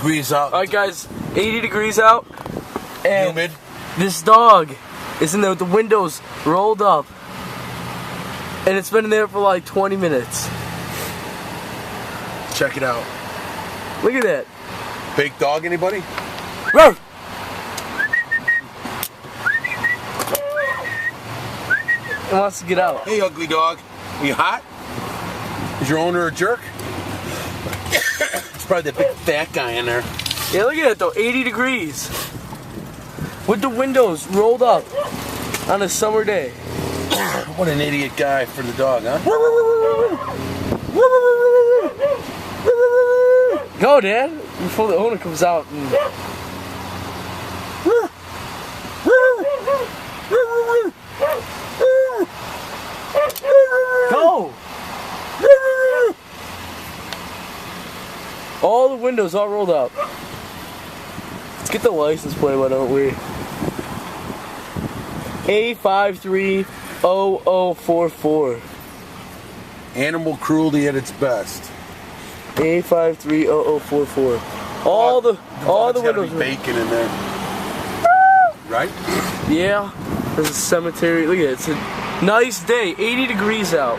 degrees out. Alright guys, 80 degrees out. And humid. This dog is in there with the windows rolled up. And it's been in there for like 20 minutes. Check it out. Look at that. Big dog, anybody? Ruff! It wants to get out. Hey, ugly dog. Are you hot? Is your owner a jerk? It's probably that big fat guy in there. Yeah, look at it though, 80 degrees. With the windows rolled up on a summer day. What an idiot guy for the dog, huh? Go, Dad, before the owner comes out. Go! All the windows all rolled up. Let's get the license plate, why don't we? A530044. Animal cruelty at its best. A530044. All the windows. Be bacon in there. Right? Yeah. There's a cemetery. Look at it. It's a nice day. 80 degrees out.